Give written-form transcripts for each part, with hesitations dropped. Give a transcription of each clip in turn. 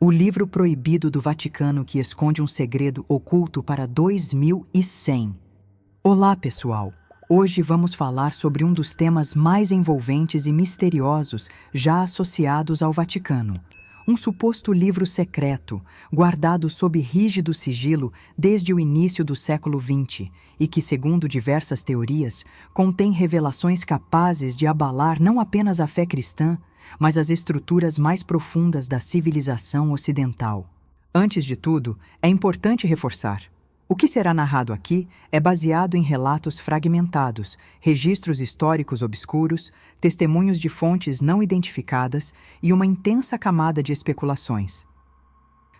O livro proibido do Vaticano que esconde um segredo oculto para 2100. Olá, pessoal! Hoje vamos falar sobre um dos temas mais envolventes e misteriosos já associados ao Vaticano. Um suposto livro secreto, guardado sob rígido sigilo desde o início do século XX e que, segundo diversas teorias, contém revelações capazes de abalar não apenas a fé cristã, mas as estruturas mais profundas da civilização ocidental. Antes de tudo, é importante reforçar: o que será narrado aqui é baseado em relatos fragmentados, registros históricos obscuros, testemunhos de fontes não identificadas e uma intensa camada de especulações.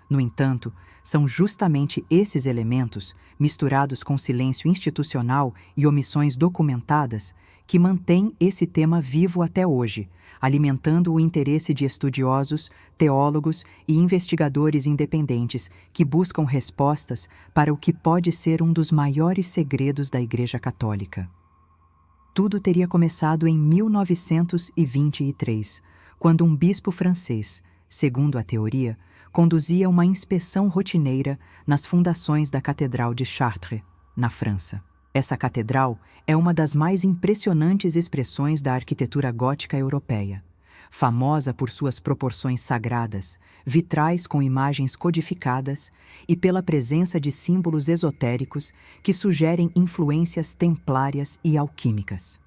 No entanto, são justamente esses elementos, misturados com silêncio institucional e omissões documentadas, que mantêm esse tema vivo até hoje, alimentando o interesse de estudiosos, teólogos e investigadores independentes que buscam respostas para o que pode ser um dos maiores segredos da Igreja Católica. Tudo teria começado em 1923, quando um bispo francês, segundo a teoria, conduzia uma inspeção rotineira nas fundações da Catedral de Chartres, na França. Essa catedral é uma das mais impressionantes expressões da arquitetura gótica europeia, famosa por suas proporções sagradas, vitrais com imagens codificadas e pela presença de símbolos esotéricos que sugerem influências templárias e alquímicas.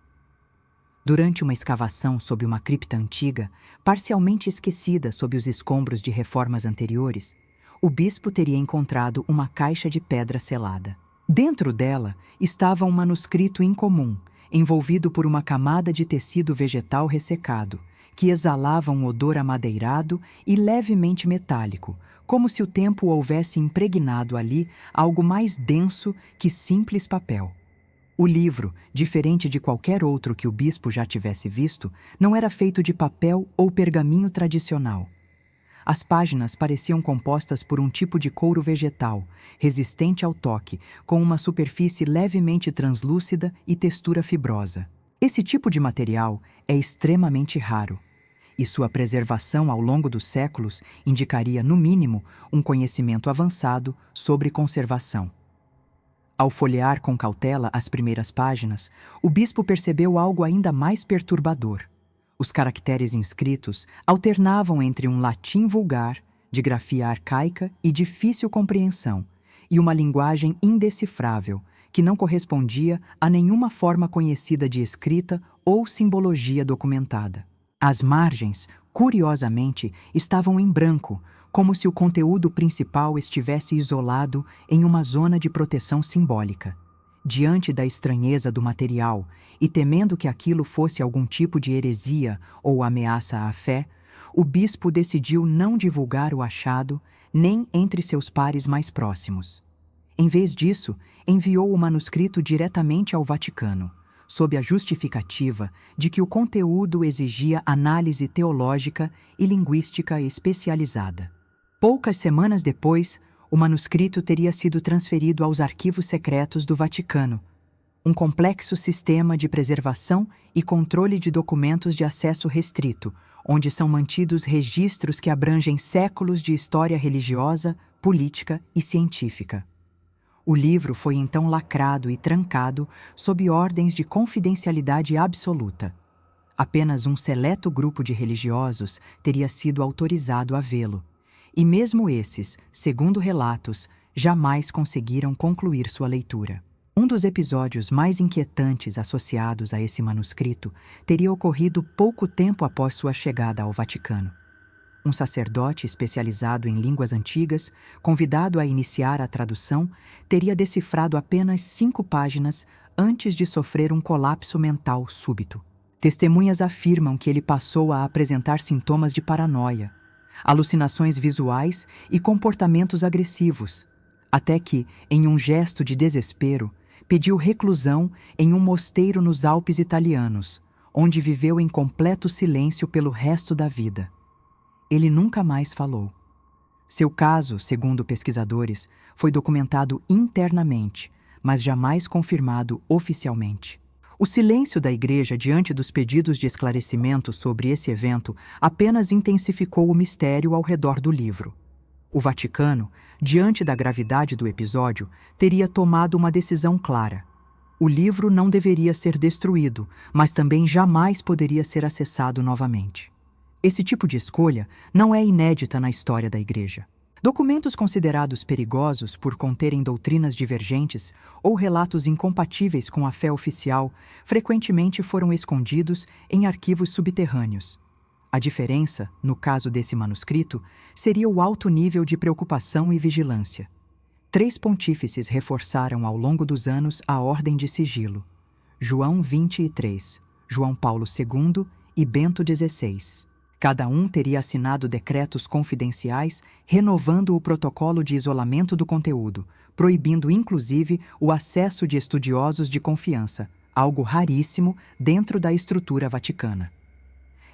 Durante uma escavação sob uma cripta antiga, parcialmente esquecida sob os escombros de reformas anteriores, o bispo teria encontrado uma caixa de pedra selada. Dentro dela estava um manuscrito incomum, envolvido por uma camada de tecido vegetal ressecado, que exalava um odor amadeirado e levemente metálico, como se o tempo houvesse impregnado ali algo mais denso que simples papel. O livro, diferente de qualquer outro que o bispo já tivesse visto, não era feito de papel ou pergaminho tradicional. As páginas pareciam compostas por um tipo de couro vegetal, resistente ao toque, com uma superfície levemente translúcida e textura fibrosa. Esse tipo de material é extremamente raro, e sua preservação ao longo dos séculos indicaria, no mínimo, um conhecimento avançado sobre conservação. Ao folhear com cautela as primeiras páginas, o bispo percebeu algo ainda mais perturbador. Os caracteres inscritos alternavam entre um latim vulgar, de grafia arcaica e difícil compreensão, e uma linguagem indecifrável, que não correspondia a nenhuma forma conhecida de escrita ou simbologia documentada. As margens, curiosamente, estavam em branco, como se o conteúdo principal estivesse isolado em uma zona de proteção simbólica. Diante da estranheza do material e temendo que aquilo fosse algum tipo de heresia ou ameaça à fé, o bispo decidiu não divulgar o achado nem entre seus pares mais próximos. Em vez disso, enviou o manuscrito diretamente ao Vaticano, sob a justificativa de que o conteúdo exigia análise teológica e linguística especializada. Poucas semanas depois, o manuscrito teria sido transferido aos arquivos secretos do Vaticano, um complexo sistema de preservação e controle de documentos de acesso restrito, onde são mantidos registros que abrangem séculos de história religiosa, política e científica. O livro foi então lacrado e trancado sob ordens de confidencialidade absoluta. Apenas um seleto grupo de religiosos teria sido autorizado a vê-lo. E mesmo esses, segundo relatos, jamais conseguiram concluir sua leitura. Um dos episódios mais inquietantes associados a esse manuscrito teria ocorrido pouco tempo após sua chegada ao Vaticano. Um sacerdote especializado em línguas antigas, convidado a iniciar a tradução, teria decifrado apenas 5 páginas antes de sofrer um colapso mental súbito. Testemunhas afirmam que ele passou a apresentar sintomas de paranoia, alucinações visuais e comportamentos agressivos, até que, em um gesto de desespero, pediu reclusão em um mosteiro nos Alpes italianos, onde viveu em completo silêncio pelo resto da vida. Ele nunca mais falou. Seu caso, segundo pesquisadores, foi documentado internamente, mas jamais confirmado oficialmente. O silêncio da Igreja diante dos pedidos de esclarecimento sobre esse evento apenas intensificou o mistério ao redor do livro. O Vaticano, diante da gravidade do episódio, teria tomado uma decisão clara. O livro não deveria ser destruído, mas também jamais poderia ser acessado novamente. Esse tipo de escolha não é inédita na história da Igreja. Documentos considerados perigosos por conterem doutrinas divergentes ou relatos incompatíveis com a fé oficial frequentemente foram escondidos em arquivos subterrâneos. A diferença, no caso desse manuscrito, seria o alto nível de preocupação e vigilância. 3 pontífices reforçaram ao longo dos anos a ordem de sigilo: João 23, João Paulo II e Bento XVI. Cada um teria assinado decretos confidenciais renovando o protocolo de isolamento do conteúdo, proibindo inclusive o acesso de estudiosos de confiança, algo raríssimo dentro da estrutura vaticana.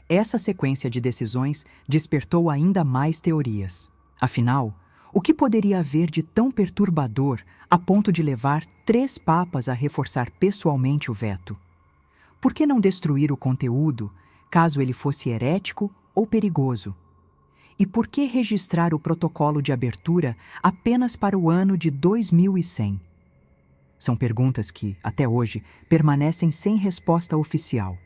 Essa sequência de decisões despertou ainda mais teorias. Afinal, o que poderia haver de tão perturbador a ponto de levar 3 papas a reforçar pessoalmente o veto? Por que não destruir o conteúdo, caso ele fosse herético ou perigoso? E por que registrar o protocolo de abertura apenas para o ano de 2100? São perguntas que, até hoje, permanecem sem resposta oficial.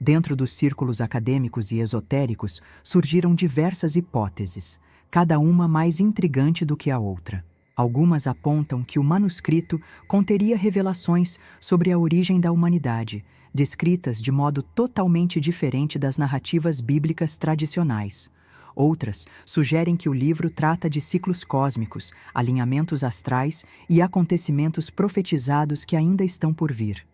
Dentro dos círculos acadêmicos e esotéricos surgiram diversas hipóteses, cada uma mais intrigante do que a outra. Algumas apontam que o manuscrito conteria revelações sobre a origem da humanidade, descritas de modo totalmente diferente das narrativas bíblicas tradicionais. Outras sugerem que o livro trata de ciclos cósmicos, alinhamentos astrais e acontecimentos profetizados que ainda estão por vir.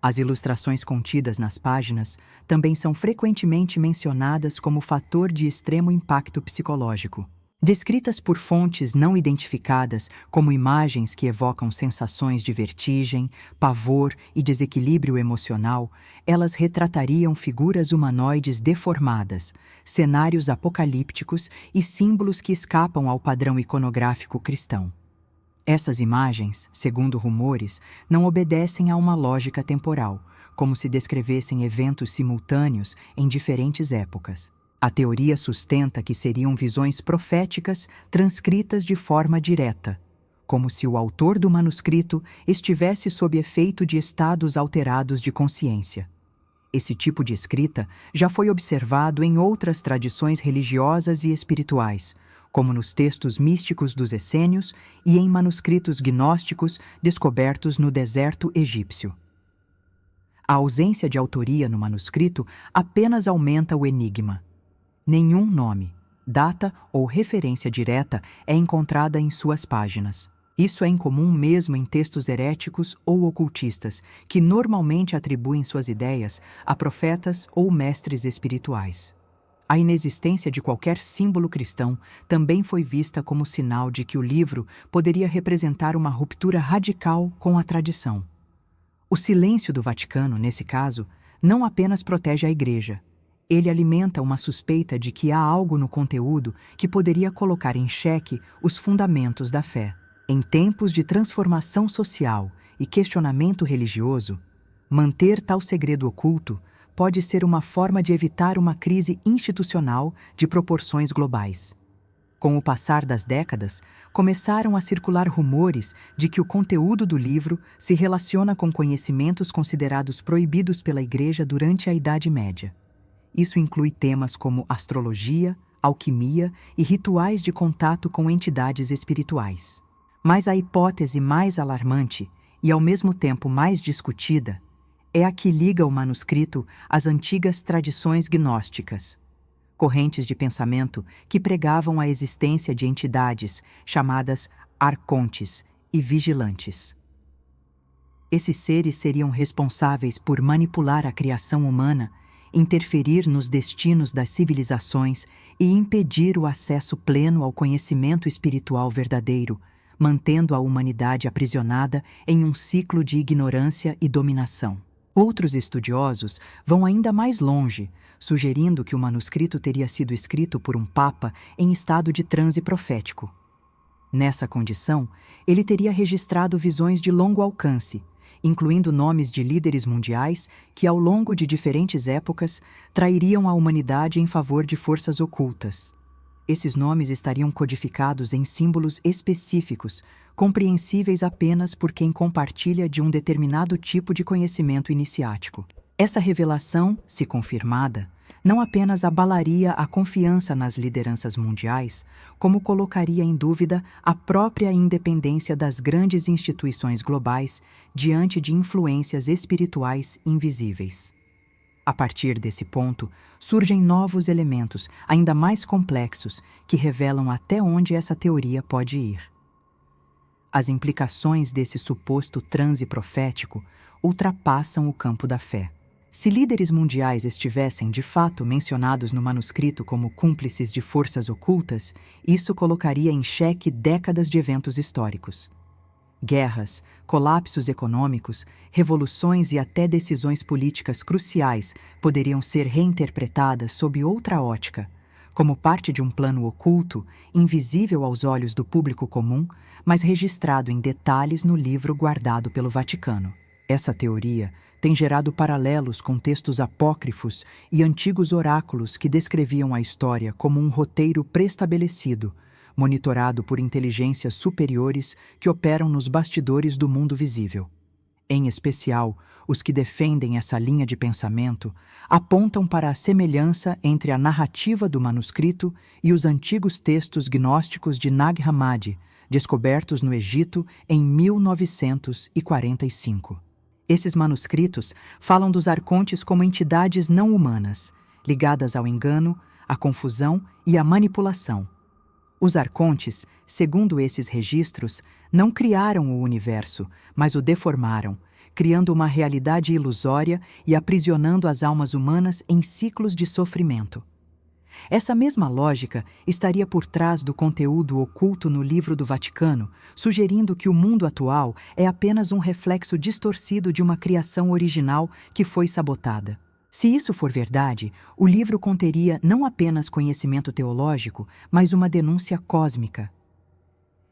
As ilustrações contidas nas páginas também são frequentemente mencionadas como fator de extremo impacto psicológico. Descritas por fontes não identificadas como imagens que evocam sensações de vertigem, pavor e desequilíbrio emocional, elas retratariam figuras humanoides deformadas, cenários apocalípticos e símbolos que escapam ao padrão iconográfico cristão. Essas imagens, segundo rumores, não obedecem a uma lógica temporal, como se descrevessem eventos simultâneos em diferentes épocas. A teoria sustenta que seriam visões proféticas transcritas de forma direta, como se o autor do manuscrito estivesse sob efeito de estados alterados de consciência. Esse tipo de escrita já foi observado em outras tradições religiosas e espirituais, como nos textos místicos dos essênios e em manuscritos gnósticos descobertos no deserto egípcio. A ausência de autoria no manuscrito apenas aumenta o enigma. Nenhum nome, data ou referência direta é encontrada em suas páginas. Isso é incomum mesmo em textos heréticos ou ocultistas, que normalmente atribuem suas ideias a profetas ou mestres espirituais. A inexistência de qualquer símbolo cristão também foi vista como sinal de que o livro poderia representar uma ruptura radical com a tradição. O silêncio do Vaticano, nesse caso, não apenas protege a Igreja. Ele alimenta uma suspeita de que há algo no conteúdo que poderia colocar em xeque os fundamentos da fé. Em tempos de transformação social e questionamento religioso, manter tal segredo oculto pode ser uma forma de evitar uma crise institucional de proporções globais. Com o passar das décadas, começaram a circular rumores de que o conteúdo do livro se relaciona com conhecimentos considerados proibidos pela Igreja durante a Idade Média. Isso inclui temas como astrologia, alquimia e rituais de contato com entidades espirituais. Mas a hipótese mais alarmante, e ao mesmo tempo mais discutida, é a que liga o manuscrito às antigas tradições gnósticas, correntes de pensamento que pregavam a existência de entidades chamadas arcontes e vigilantes. Esses seres seriam responsáveis por manipular a criação humana, interferir nos destinos das civilizações e impedir o acesso pleno ao conhecimento espiritual verdadeiro, mantendo a humanidade aprisionada em um ciclo de ignorância e dominação. Outros estudiosos vão ainda mais longe, sugerindo que o manuscrito teria sido escrito por um papa em estado de transe profético. Nessa condição, ele teria registrado visões de longo alcance, incluindo nomes de líderes mundiais que, ao longo de diferentes épocas, trairiam a humanidade em favor de forças ocultas. Esses nomes estariam codificados em símbolos específicos, compreensíveis apenas por quem compartilha de um determinado tipo de conhecimento iniciático. Essa revelação, se confirmada, não apenas abalaria a confiança nas lideranças mundiais, como colocaria em dúvida a própria independência das grandes instituições globais diante de influências espirituais invisíveis. A partir desse ponto, surgem novos elementos, ainda mais complexos, que revelam até onde essa teoria pode ir. As implicações desse suposto transe profético ultrapassam o campo da fé. Se líderes mundiais estivessem, de fato, mencionados no manuscrito como cúmplices de forças ocultas, isso colocaria em xeque décadas de eventos históricos. Guerras, colapsos econômicos, revoluções e até decisões políticas cruciais poderiam ser reinterpretadas sob outra ótica, como parte de um plano oculto, invisível aos olhos do público comum, mas registrado em detalhes no livro guardado pelo Vaticano. Essa teoria tem gerado paralelos com textos apócrifos e antigos oráculos que descreviam a história como um roteiro pré-estabelecido, monitorado por inteligências superiores que operam nos bastidores do mundo visível. Em especial, os que defendem essa linha de pensamento apontam para a semelhança entre a narrativa do manuscrito e os antigos textos gnósticos de Nag Hammadi, descobertos no Egito em 1945. Esses manuscritos falam dos arcontes como entidades não humanas, ligadas ao engano, à confusão e à manipulação. Os arcontes, segundo esses registros, não criaram o universo, mas o deformaram, criando uma realidade ilusória e aprisionando as almas humanas em ciclos de sofrimento. Essa mesma lógica estaria por trás do conteúdo oculto no Livro do Vaticano, sugerindo que o mundo atual é apenas um reflexo distorcido de uma criação original que foi sabotada. Se isso for verdade, o livro conteria não apenas conhecimento teológico, mas uma denúncia cósmica.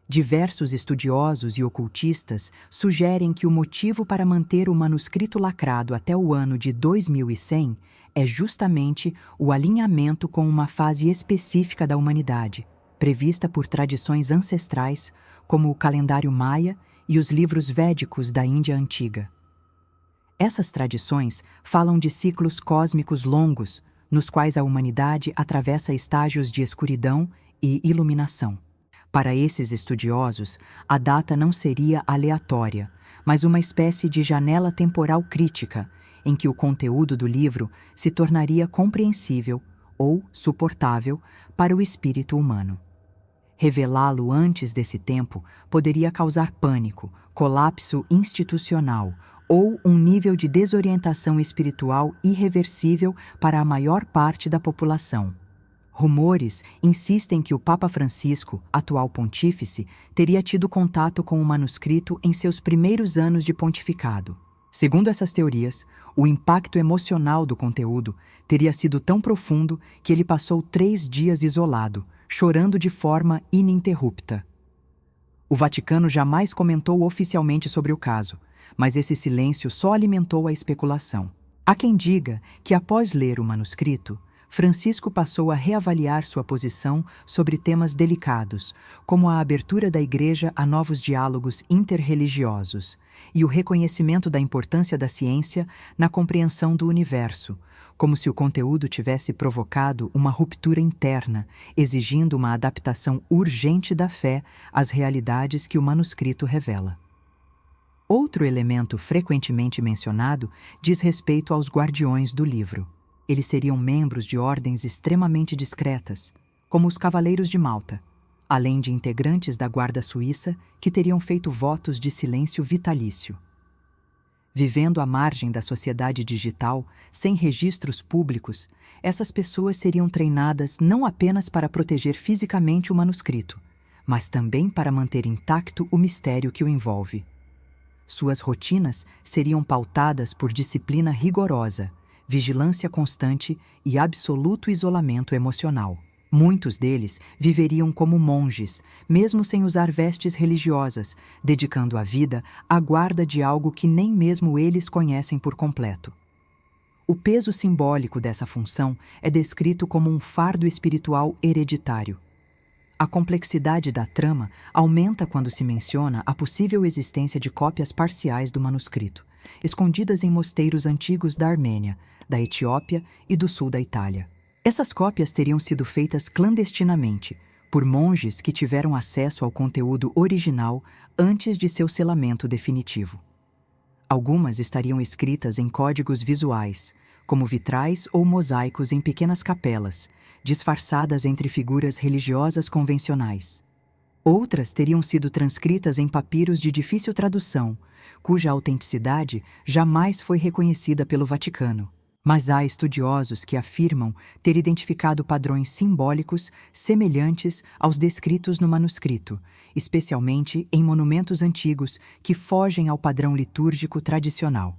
Diversos estudiosos e ocultistas sugerem que o motivo para manter o manuscrito lacrado até o ano de 2100 é justamente o alinhamento com uma fase específica da humanidade, prevista por tradições ancestrais, como o calendário maia e os livros védicos da Índia antiga. Essas tradições falam de ciclos cósmicos longos, nos quais a humanidade atravessa estágios de escuridão e iluminação. Para esses estudiosos, a data não seria aleatória, mas uma espécie de janela temporal crítica, em que o conteúdo do livro se tornaria compreensível ou suportável para o espírito humano. Revelá-lo antes desse tempo poderia causar pânico, colapso institucional ou um nível de desorientação espiritual irreversível para a maior parte da população. Rumores insistem que o Papa Francisco, atual pontífice, teria tido contato com o manuscrito em seus primeiros anos de pontificado. Segundo essas teorias, o impacto emocional do conteúdo teria sido tão profundo que ele passou 3 dias isolado, chorando de forma ininterrupta. O Vaticano jamais comentou oficialmente sobre o caso, mas esse silêncio só alimentou a especulação. Há quem diga que, após ler o manuscrito, Francisco passou a reavaliar sua posição sobre temas delicados, como a abertura da Igreja a novos diálogos interreligiosos e o reconhecimento da importância da ciência na compreensão do universo, como se o conteúdo tivesse provocado uma ruptura interna, exigindo uma adaptação urgente da fé às realidades que o manuscrito revela. Outro elemento frequentemente mencionado diz respeito aos guardiões do livro. Eles seriam membros de ordens extremamente discretas, como os Cavaleiros de Malta, além de integrantes da Guarda Suíça que teriam feito votos de silêncio vitalício. Vivendo à margem da sociedade digital, sem registros públicos, essas pessoas seriam treinadas não apenas para proteger fisicamente o manuscrito, mas também para manter intacto o mistério que o envolve. Suas rotinas seriam pautadas por disciplina rigorosa, vigilância constante e absoluto isolamento emocional. Muitos deles viveriam como monges, mesmo sem usar vestes religiosas, dedicando a vida à guarda de algo que nem mesmo eles conhecem por completo. O peso simbólico dessa função é descrito como um fardo espiritual hereditário. A complexidade da trama aumenta quando se menciona a possível existência de cópias parciais do manuscrito, escondidas em mosteiros antigos da Armênia, da Etiópia e do sul da Itália. Essas cópias teriam sido feitas clandestinamente, por monges que tiveram acesso ao conteúdo original antes de seu selamento definitivo. Algumas estariam escritas em códigos visuais, como vitrais ou mosaicos em pequenas capelas, disfarçadas entre figuras religiosas convencionais. Outras teriam sido transcritas em papiros de difícil tradução, cuja autenticidade jamais foi reconhecida pelo Vaticano. Mas há estudiosos que afirmam ter identificado padrões simbólicos semelhantes aos descritos no manuscrito, especialmente em monumentos antigos que fogem ao padrão litúrgico tradicional.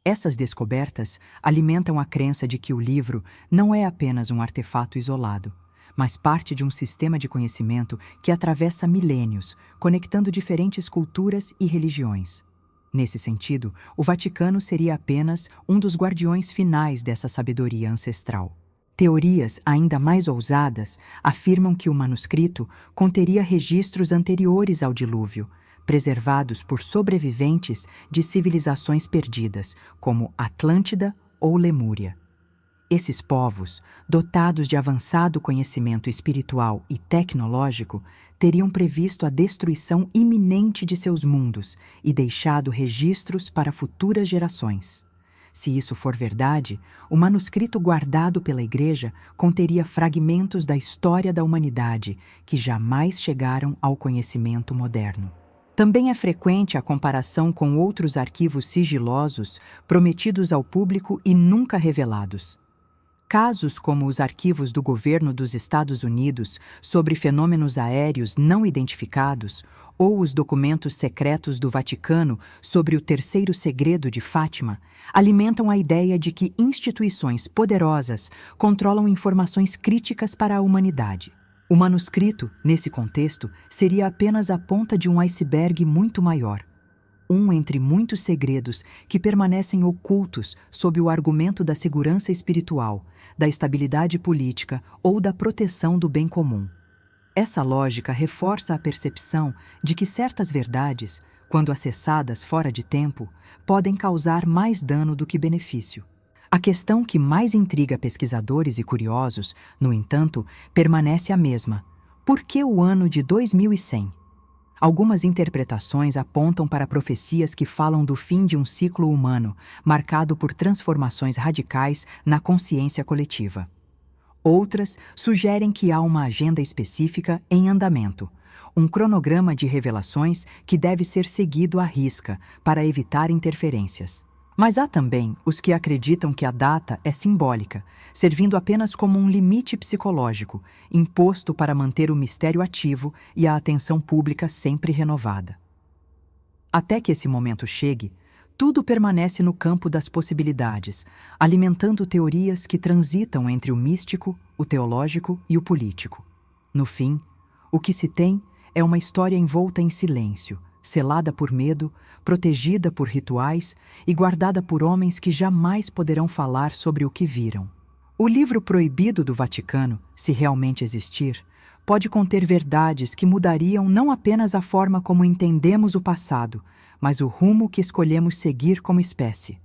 Essas descobertas alimentam a crença de que o livro não é apenas um artefato isolado, mas parte de um sistema de conhecimento que atravessa milênios, conectando diferentes culturas e religiões. Nesse sentido, o Vaticano seria apenas um dos guardiões finais dessa sabedoria ancestral. Teorias ainda mais ousadas afirmam que o manuscrito conteria registros anteriores ao dilúvio, preservados por sobreviventes de civilizações perdidas, como Atlântida ou Lemúria. Esses povos, dotados de avançado conhecimento espiritual e tecnológico, teriam previsto a destruição iminente de seus mundos e deixado registros para futuras gerações. Se isso for verdade, o manuscrito guardado pela Igreja conteria fragmentos da história da humanidade que jamais chegaram ao conhecimento moderno. Também é frequente a comparação com outros arquivos sigilosos prometidos ao público e nunca revelados. Casos como os arquivos do governo dos Estados Unidos sobre fenômenos aéreos não identificados ou os documentos secretos do Vaticano sobre o terceiro segredo de Fátima alimentam a ideia de que instituições poderosas controlam informações críticas para a humanidade. O manuscrito, nesse contexto, seria apenas a ponta de um iceberg muito maior. Um entre muitos segredos que permanecem ocultos sob o argumento da segurança espiritual, da estabilidade política ou da proteção do bem comum. Essa lógica reforça a percepção de que certas verdades, quando acessadas fora de tempo, podem causar mais dano do que benefício. A questão que mais intriga pesquisadores e curiosos, no entanto, permanece a mesma. Por que o ano de 2100? Algumas interpretações apontam para profecias que falam do fim de um ciclo humano, marcado por transformações radicais na consciência coletiva. Outras sugerem que há uma agenda específica em andamento, um cronograma de revelações que deve ser seguido à risca para evitar interferências. Mas há também os que acreditam que a data é simbólica, servindo apenas como um limite psicológico, imposto para manter o mistério ativo e a atenção pública sempre renovada. Até que esse momento chegue, tudo permanece no campo das possibilidades, alimentando teorias que transitam entre o místico, o teológico e o político. No fim, o que se tem é uma história envolta em silêncio, selada por medo, protegida por rituais e guardada por homens que jamais poderão falar sobre o que viram. O livro proibido do Vaticano, se realmente existir, pode conter verdades que mudariam não apenas a forma como entendemos o passado, mas o rumo que escolhemos seguir como espécie.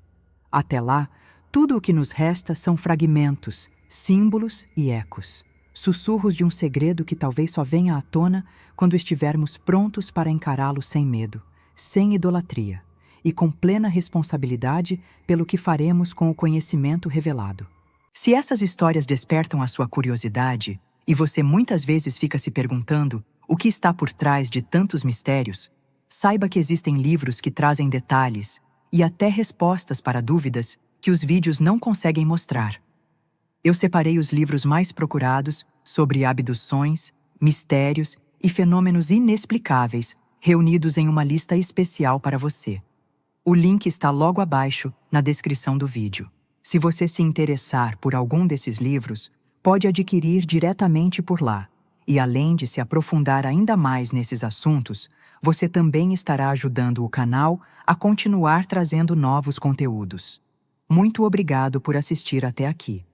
Até lá, tudo o que nos resta são fragmentos, símbolos e ecos. Sussurros de um segredo que talvez só venha à tona quando estivermos prontos para encará-lo sem medo, sem idolatria e com plena responsabilidade pelo que faremos com o conhecimento revelado. Se essas histórias despertam a sua curiosidade e você muitas vezes fica se perguntando o que está por trás de tantos mistérios, saiba que existem livros que trazem detalhes e até respostas para dúvidas que os vídeos não conseguem mostrar. Eu separei os livros mais procurados sobre abduções, mistérios e fenômenos inexplicáveis, reunidos em uma lista especial para você. O link está logo abaixo, na descrição do vídeo. Se você se interessar por algum desses livros, pode adquirir diretamente por lá. E além de se aprofundar ainda mais nesses assuntos, você também estará ajudando o canal a continuar trazendo novos conteúdos. Muito obrigado por assistir até aqui.